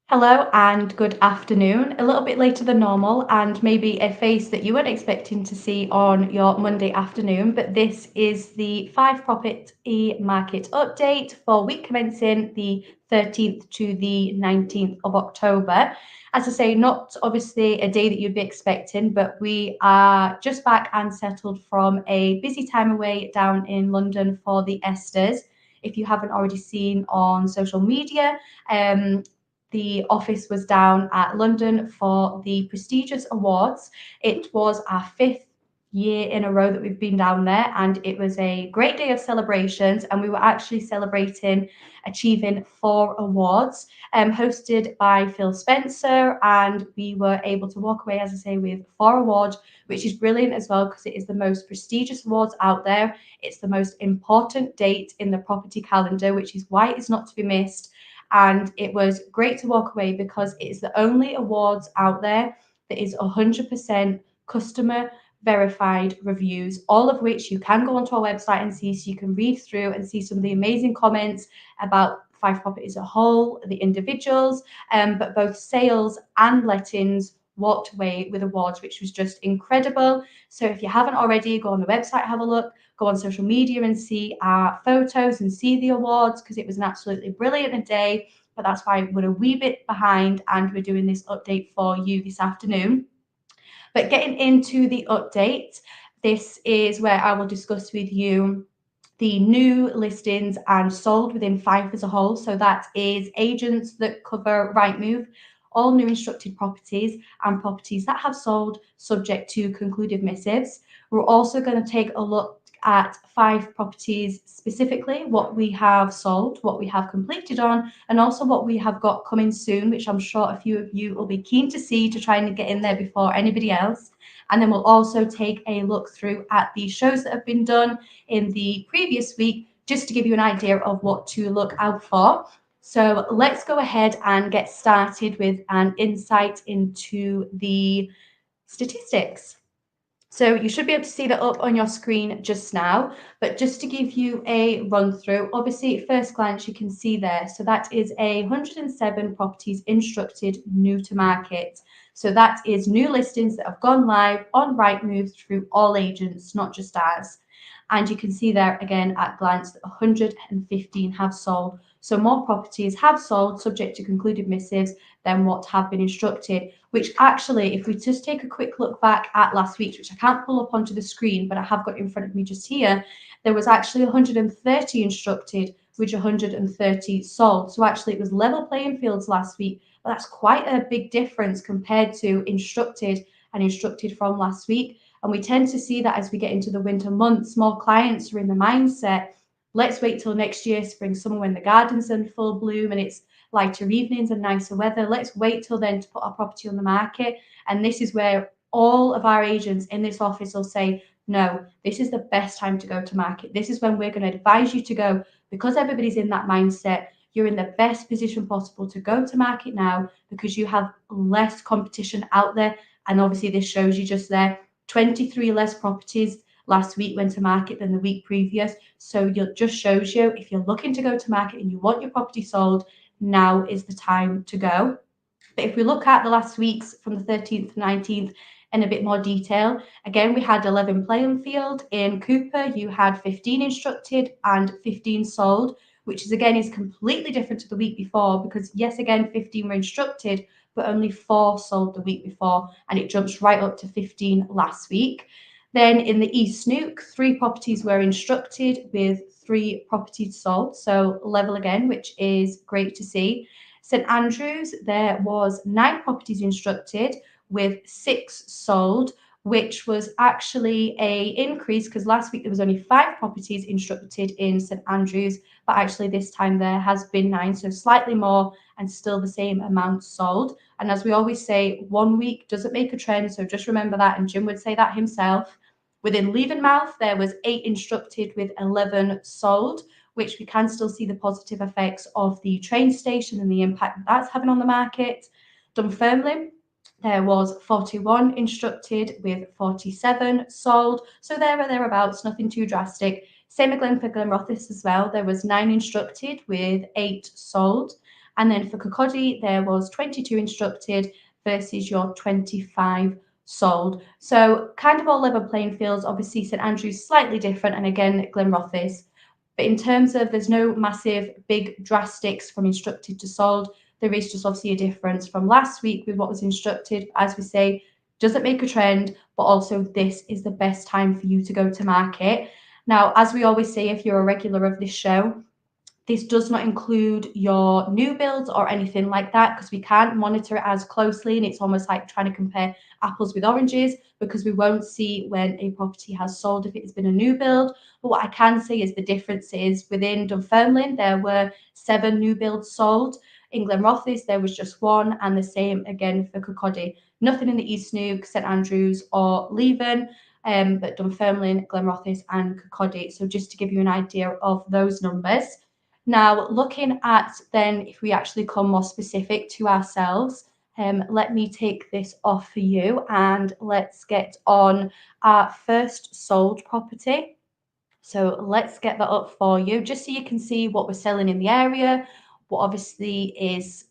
Hello and good afternoon. A little bit later than normal, and maybe a face that you weren't expecting to see on your Monday afternoon. But this is the Fife Property market update for week commencing the 13th to the 19th of October. As I say, not obviously a day that you'd be expecting, but we are just back and settled from a busy time away down in London for the Esters. If you haven't already seen on social media, the office was down at London for the prestigious awards. It was our fifth year in a row that we've been down there, and it was a great day of celebrations. And we were actually celebrating achieving 4 awards, hosted by Phil Spencer, and we were able to walk away, as I say, with 4 awards, which is brilliant as well because it is the most prestigious awards out there. It's the most important date in the property calendar, which is why it's not to be missed. And it was great to walk away because it is the only awards out there that is 100% customer verified reviews, all of which you can go onto our website and see, so you can read through and see some of the amazing comments about Fife Properties as a whole, the individuals, but both sales and lettings walked away with awards, which was just incredible. So if you haven't already, go on the website, have a look, go on social media and see our photos and see the awards, because it was an absolutely brilliant day. But that's why we're a wee bit behind and we're doing this update for you this afternoon. But getting into the update, this is where I will discuss with you the new listings and sold within Fife as a whole. So that is agents that cover Rightmove, all new instructed properties, and properties that have sold subject to concluded missives. We're also going to take a look at Fife Properties specifically, what we have sold, what we have completed on, and also what we have got coming soon, which I'm sure a few of you will be keen to see to try and get in there before anybody else. And then we'll also take a look through at the shows that have been done in the previous week, just to give you an idea of what to look out for. So let's go ahead and get started with an insight into the statistics. So you should be able to see that up on your screen just now, but just to give you a run through, obviously at first glance you can see there, so that is 107 properties instructed new to market. So that is new listings that have gone live on Rightmove through all agents, not just ours. And you can see there again at glance that 115 have sold. So more properties have sold subject to concluded missives than what have been instructed, which actually, if we just take a quick look back at last week, which I can't pull up onto the screen, but I have got in front of me just here, there was actually 130 instructed, which 130 sold. So actually it was level playing fields last week, but that's quite a big difference compared to instructed and instructed from last week. And we tend to see that as we get into the winter months, more clients are in the mindset, let's wait till next year, spring, summer, when the gardens are in full bloom and it's lighter evenings and nicer weather. Let's wait till then to put our property on the market. And this is where all of our agents in this office will say, no, this is the best time to go to market. This is when we're going to advise you to go, because everybody's in that mindset. You're in the best position possible to go to market now because you have less competition out there. And obviously this shows you just there, 23 less properties last week went to market than the week previous. So it just shows you, if you're looking to go to market and you want your property sold, now is the time to go. But if we look at the last weeks from the 13th to 19th in a bit more detail, again, we had 11 playing field. In Cooper, you had 15 instructed and 15 sold, which is completely different to the week before, because yes, again, 15 were instructed, but only 4 sold the week before, and it jumps right up to 15 last week. Then in the East Snook, 3 properties were instructed with 3 properties sold, so level again, which is great to see. St Andrews, there was 9 properties instructed with 6 sold, which was actually a increase because last week there was only 5 properties instructed in St Andrews, but actually this time there has been 9, so slightly more and still the same amount sold. And as we always say, 1 week doesn't make a trend, so just remember that, and Jim would say that himself. Within Leavenmouth, there was 8 instructed with 11 sold, which we can still see the positive effects of the train station and the impact that's having on the market. Dunfermline, there was 41 instructed with 47 sold. So there or thereabouts, nothing too drastic. Same at Glenford Glenrothes as well. There was 9 instructed with 8 sold. And then for Kirkcaldy, there was 22 instructed versus your 25 sold. So kind of all level playing fields. Obviously, St Andrews slightly different, and again, Glenrothes. But in terms of there's no massive big drastics from instructed to sold. There is just obviously a difference from last week with what was instructed. As we say, doesn't make a trend, but also this is the best time for you to go to market. Now, as we always say, if you're a regular of this show, this does not include your new builds or anything like that because we can't monitor it as closely, and it's almost like trying to compare apples with oranges because we won't see when a property has sold if it has been a new build. But what I can say is the difference is within Dunfermline there were 7 new builds sold. In Glenrothes there was just 1, and the same again for Kirkcaldy. Nothing in the East Neuk, St Andrews or Leven. But Dunfermline, Glenrothes and Kirkcaldy. So just to give you an idea of those numbers. Now, looking at then if we actually come more specific to ourselves, let me take this off for you and let's get on our first sold property. So let's get that up for you just so you can see what we're selling in the area, what obviously is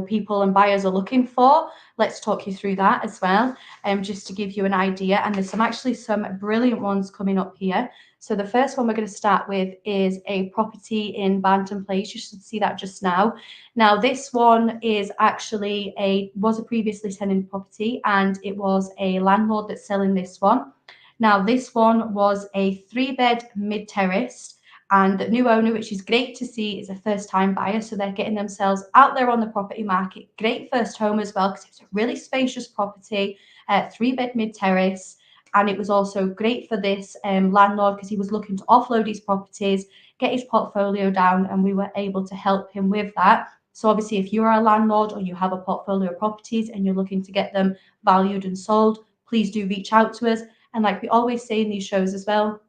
people and buyers are looking for. Let's talk you through that as well, just to give you an idea. And there's some brilliant ones coming up here. So the first one we're going to start with is a property in Bantam Place. You should see that just now. Now this one is actually was a previously tenanted property, and it was a landlord that's selling this one. Now this one was a 3-bed mid-terrace, and the new owner, which is great to see, is a first-time buyer, so they're getting themselves out there on the property market. Great first home as well, because it's a really spacious property, 3-bed mid-terrace, and it was also great for this landlord because he was looking to offload his properties, get his portfolio down, and we were able to help him with that. So obviously, if you're a landlord or you have a portfolio of properties and you're looking to get them valued and sold, please do reach out to us. And like we always say in these shows as well,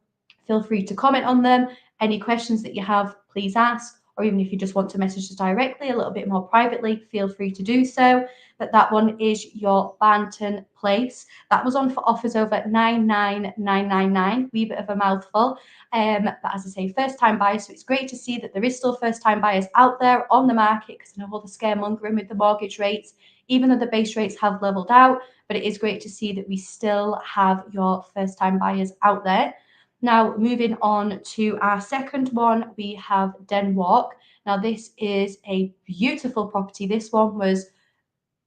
feel free to comment on them. Any questions that you have, please ask, or even if you just want to message us directly a little bit more privately, feel free to do so. But that one is your Bantam Place. That was on for offers over 99,999. Wee bit of a mouthful. But as I say, first time buyers, so it's great to see that there is still first time buyers out there on the market, because I know all the scaremongering with the mortgage rates, even though the base rates have leveled out, but it is great to see that we still have your first time buyers out there. Now, moving on to our second one, we have Den Walk. Now, this is a beautiful property. This one was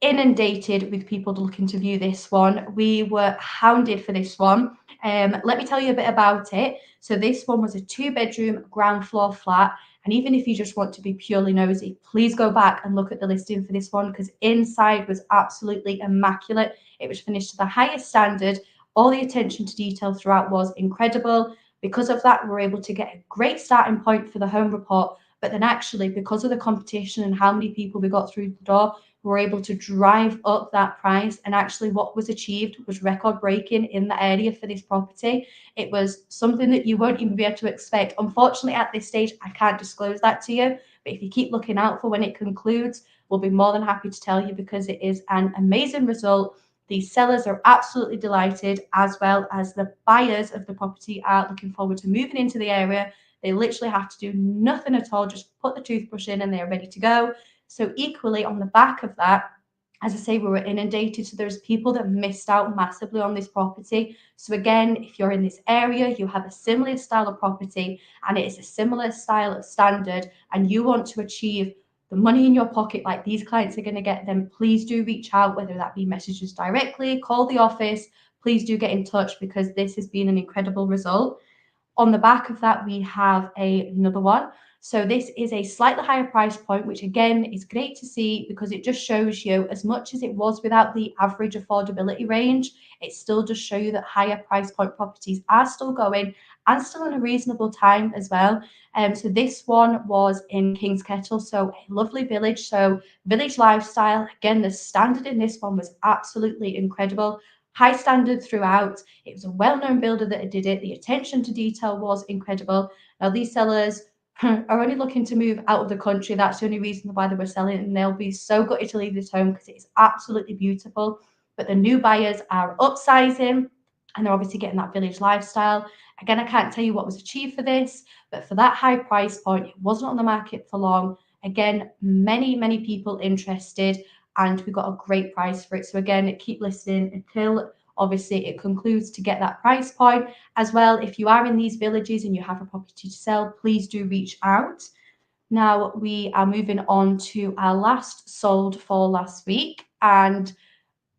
inundated with people looking to view this one. We were hounded for this one. Let me tell you a bit about it. So this one was a 2-bedroom ground floor flat. And even if you just want to be purely nosy, please go back and look at the listing for this one, because inside was absolutely immaculate. It was finished to the highest standard. All the attention to detail throughout was incredible. Because of that, we're able to get a great starting point for the home report. But then actually, because of the competition and how many people we got through the door, we're able to drive up that price. And actually what was achieved was record breaking in the area for this property. It was something that you won't even be able to expect. Unfortunately, at this stage, I can't disclose that to you. But if you keep looking out for when it concludes, we'll be more than happy to tell you, because it is an amazing result. These sellers are absolutely delighted, as well as the buyers of the property are looking forward to moving into the area. They literally have to do nothing at all, just put the toothbrush in and they're ready to go. So equally on the back of that, as I say, we were inundated. So there's people that missed out massively on this property. So again, if you're in this area, you have a similar style of property and it is a similar style of standard, and you want to achieve the money in your pocket like these clients are going to get, then please do reach out, whether that be messages directly, call the office. Please do get in touch, because this has been an incredible result. On the back of that, we have another one. So this is a slightly higher price point, which again is great to see, because it just shows you, as much as it was without the average affordability range, it still does show you that higher price point properties are still going and still in a reasonable time as well. So this one was in King's Kettle, so a lovely village. So village lifestyle. Again, the standard in this one was absolutely incredible. High standard throughout. It was a well-known builder that did it. The attention to detail was incredible. Now, these sellers are only looking to move out of the country. That's the only reason why they were selling, and they'll be so gutted to leave this home because it's absolutely beautiful. But the new buyers are upsizing, and they're obviously getting that village lifestyle. Again, I can't tell you what was achieved for this, but for that high price point, it wasn't on the market for long. Again, many people interested, and we got a great price for it. So again, keep listening until obviously it concludes to get that price point. As well, if you are in these villages and you have a property to sell, please do reach out. Now we are moving on to our last sold for last week, and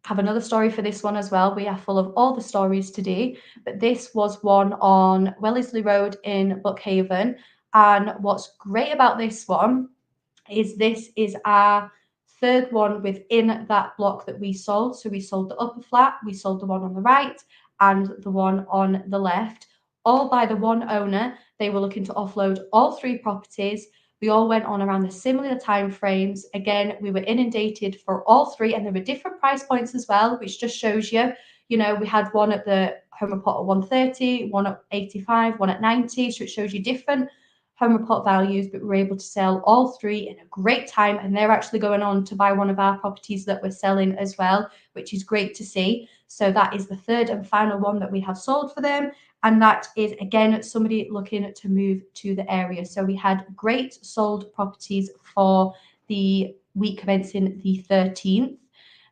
have another story for this one as well. We are full of all the stories today, but this was one on Wellesley Road in Buckhaven. And what's great about this one is this is our third one within that block that we sold. So we sold the upper flat, we sold the one on the right, and the one on the left, all by the one owner. They were looking to offload all three properties. We all went on around the similar time frames. Again, we were inundated for all three, and there were different price points as well, which just shows you, we had one at the home report at 130, one at 85, one at 90. So it shows you different home report values, but we were able to sell all three in a great time. And they're actually going on to buy one of our properties that we're selling as well, which is great to see. So that is the third and final one that we have sold for them. And that is, again, somebody looking to move to the area. So we had great sold properties for the week commencing the 13th.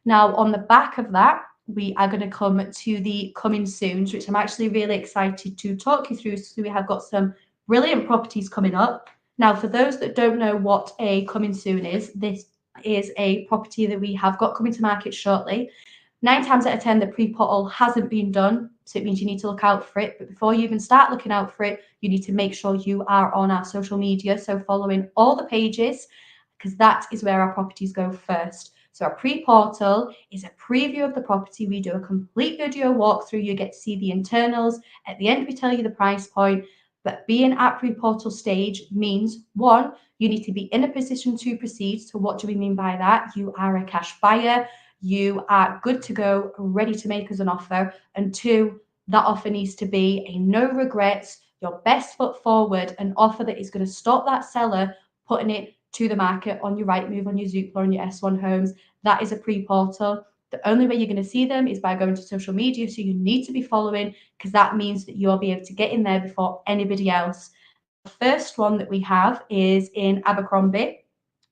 Now, on the back of that, we are going to come to the coming soons, which I'm actually really excited to talk you through. So we have got some brilliant properties coming up. Now, for those that don't know what a coming soon is, this is a property that we have got coming to market shortly. 9 times out of 10, the pre-portal hasn't been done, so it means you need to look out for it. But before you even start looking out for it, you need to make sure you are on our social media, so following all the pages, because that is where our properties go first. So our pre-portal is a preview of the property. We do a complete video walkthrough. You get to see the internals. At the end, we tell you the price point. But being at pre-portal stage means, one, you need to be in a position to proceed. So what do we mean by that? You are a cash buyer. You are good to go, ready to make us an offer. And two, that offer needs to be a no regrets, your best foot forward, an offer that is going to stop that seller putting it to the market on your Rightmove, on your Zoopla, on your S1 Homes. That is a pre-portal. The only way you're going to see them is by going to social media. So you need to be following, because that means that you'll be able to get in there before anybody else. The first one that we have is in Abercrombie,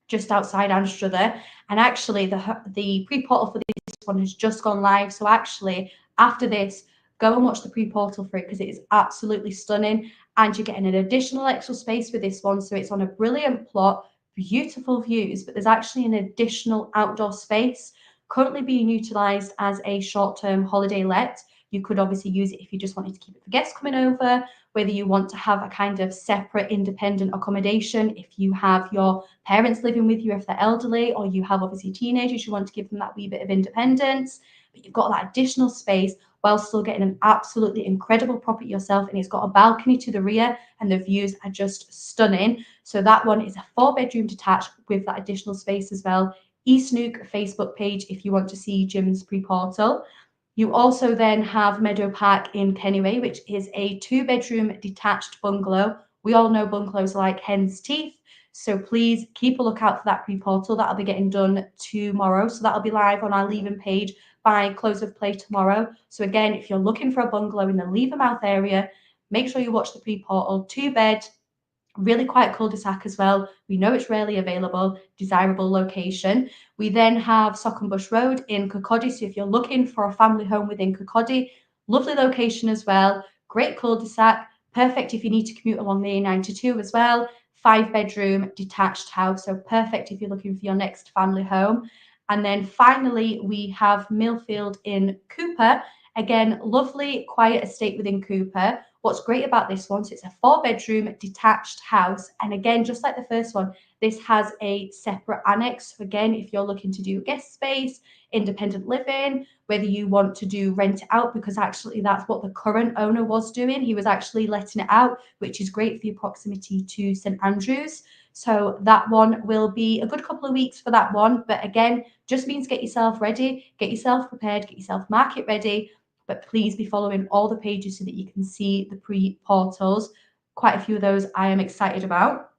just outside Anstruther. And actually the pre-portal for this one has just gone live. So actually after this, go and watch the pre-portal for it, because it is absolutely stunning. And you're getting an additional extra space with this one. So it's on a brilliant plot, beautiful views, but there's actually an additional outdoor space currently being utilised as a short-term holiday let. You could obviously use it if you just wanted to keep it for guests coming over, whether you want to have a kind of separate independent accommodation, if you have your parents living with you if they're elderly, or you have obviously teenagers, you want to give them that wee bit of independence, but you've got that additional space while still getting an absolutely incredible property yourself. And it's got a balcony to the rear and the views are just stunning. So that one is a 4-bedroom detached with that additional space as well. East Nook Facebook page if you want to see Jim's pre-portal. You also then have Meadow Park in Kennyway, which is a 2-bedroom detached bungalow. We all know bungalows are like hen's teeth. So please keep a lookout for that pre-portal. That'll be getting done tomorrow. So that'll be live on our leaving page by close of play tomorrow. So again, if you're looking for a bungalow in the Levermouth area, make sure you watch the pre-portal. 2-bed, really quiet cul-de-sac as well. We know it's rarely available, desirable location. We then have Sockenbush Road in Kirkcaldy. So if you're looking for a family home within Kirkcaldy, lovely location as well. Great cul-de-sac, perfect if you need to commute along the A92 as well. 5-bedroom detached house, so perfect if you're looking for your next family home. And then finally, we have Millfield in Cooper. Again, lovely, quiet estate within Cooper. What's great about this one, so it's a 4-bedroom detached house. And again, just like the first one, this has a separate annex. So again, if you're looking to do guest space, independent living, whether you want to do rent it out, because actually that's what the current owner was doing. He was actually letting it out, which is great for the proximity to St Andrews. So that one will be a good couple of weeks for that one. But again, just means get yourself ready, get yourself prepared, get yourself market ready. But please be following all the pages so that you can see the pre-portals. Quite a few of those I am excited about.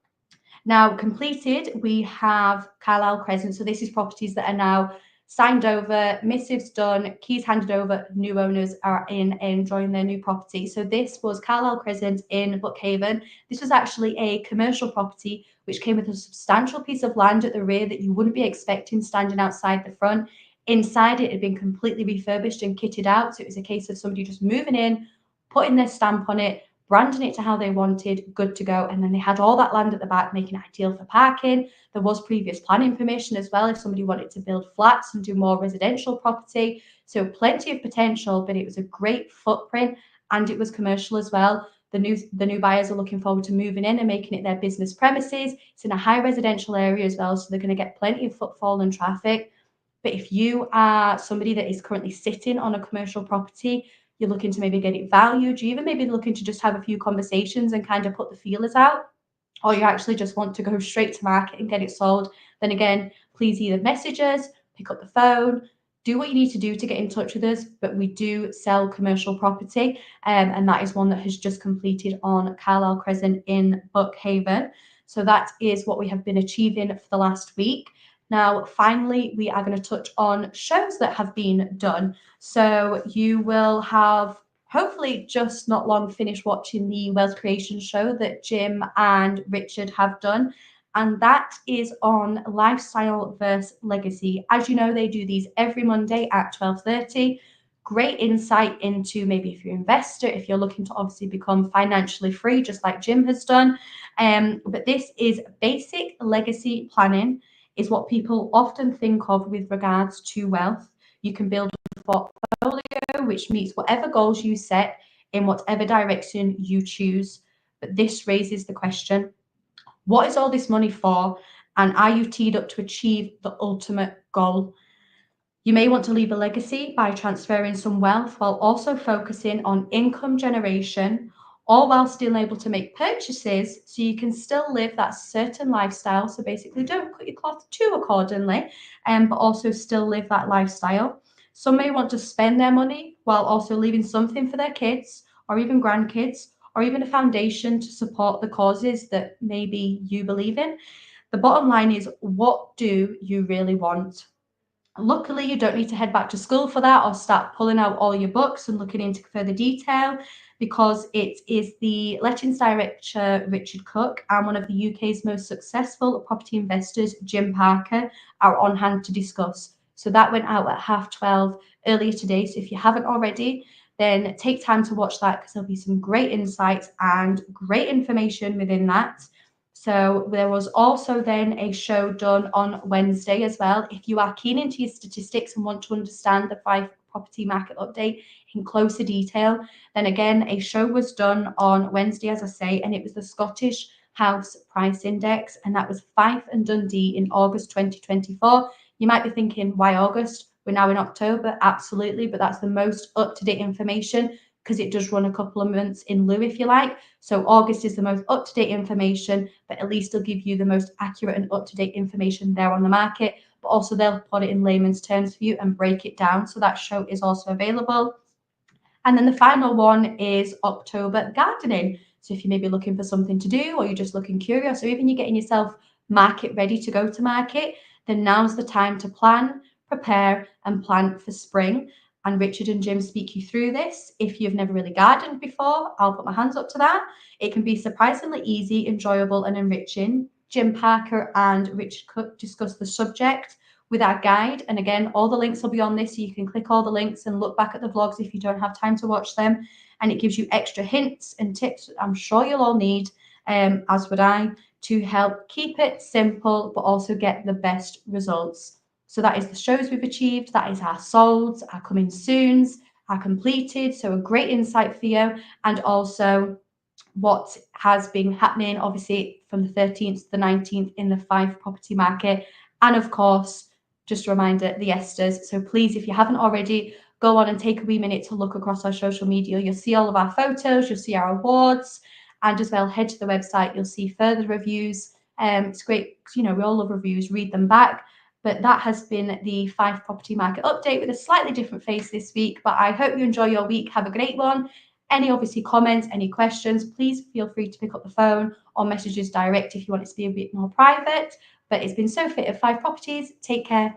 Now, completed, we have Carlisle Crescent. So this is properties that are now signed over, missives done, keys handed over, new owners are in enjoying their new property. So this was Carlisle Crescent in Buckhaven. This was actually a commercial property which came with a substantial piece of land at the rear that you wouldn't be expecting standing outside the front. Inside it had been completely refurbished and kitted out. So it was a case of somebody just moving in, putting their stamp on it, branding it to how they wanted, good to go. And then they had all that land at the back, making it ideal for parking. There was previous planning permission as well if somebody wanted to build flats and do more residential property. So plenty of potential, but it was a great footprint and it was commercial as well. The new buyers are looking forward to moving in and making it their business premises. It's in a high residential area as well, so they're going to get plenty of footfall and traffic. But if you are somebody that is currently sitting on a commercial property, you're looking to maybe get it valued, you even maybe looking to just have a few conversations and kind of put the feelers out, or you actually just want to go straight to market and get it sold, then again, please either message us, pick up the phone, do what you need to do to get in touch with us. But we do sell commercial property, and that is one that has just completed on Carlisle Crescent in Buckhaven. So that is what we have been achieving for the last week. Now, finally, we are going to touch on shows that have been done. So you will have hopefully just not long finished watching the Wealth Creation show that Jim and Richard have done. And that is on lifestyle versus legacy. As you know, they do these every Monday at 12:30. Great insight into maybe if you're an investor, if you're looking to obviously become financially free, just like Jim has done. But this is basic legacy planning, is what people often think of with regards to wealth. You can build a portfolio which meets whatever goals you set in whatever direction you choose. But this raises the question, what is all this money for? And are you teed up to achieve the ultimate goal? You may want to leave a legacy by transferring some wealth while also focusing on income generation, all while still able to make purchases so you can still live that certain lifestyle. So basically, don't cut your cloth too accordingly, but also still live that lifestyle. Some may want to spend their money while also leaving something for their kids or even grandkids, or even a foundation to support the causes that maybe you believe in. The bottom line is, what do you really want? Luckily, you don't need to head back to school for that or start pulling out all your books and looking into further detail, because it is the lettings director, Richard Cook, and one of the UK's most successful property investors, Jim Parker, are on hand to discuss. So that went out at 12:30 earlier today. So if you haven't already, then take time to watch that, because there'll be some great insights and great information within that. So there was also then a show done on Wednesday as well. If you are keen into your statistics and want to understand the Fife property market update in closer detail, then again, a show was done on Wednesday, as I say, and it was the Scottish House Price Index, and that was Fife and Dundee in August 2024. You might be thinking, why August? We're now in October. Absolutely, but that's the most up-to-date information, because it does run a couple of months in lieu, if you like. So August is the most up-to-date information, but at least it'll give you the most accurate and up-to-date information there on the market. But also they'll put it in layman's terms for you and break it down. So that show is also available. And then the final one is October gardening. So if you may be looking for something to do, or you're just looking curious, or even you're getting yourself market ready to go to market, then now's the time to plan, prepare, and plant for spring. And Richard and Jim speak you through this. If you've never really gardened before, I'll put my hands up to that. It can be surprisingly easy, enjoyable, and enriching. Jim Parker and Richard Cook discuss the subject with our guide. And again, all the links will be on this, so you can click all the links and look back at the vlogs if you don't have time to watch them. And it gives you extra hints and tips I'm sure you'll all need, as would I, to help keep it simple, but also get the best results. So that is the shows we've achieved. That is our solds, our coming soons, our completed. So a great insight for you. And also what has been happening, obviously, from the 13th to the 19th in the Fife property market. And of course, just a reminder, the Esters. So please, if you haven't already, go on and take a wee minute to look across our social media. You'll see all of our photos, you'll see our awards, and as well, head to the website, you'll see further reviews. It's great, we all love reviews, read them back. But that has been the Fife property market update with a slightly different face this week. But I hope you enjoy your week. Have a great one. Any obviously comments, any questions, please feel free to pick up the phone or messages direct if you want it to be a bit more private. But it's been Sophie at Fife Properties. Take care.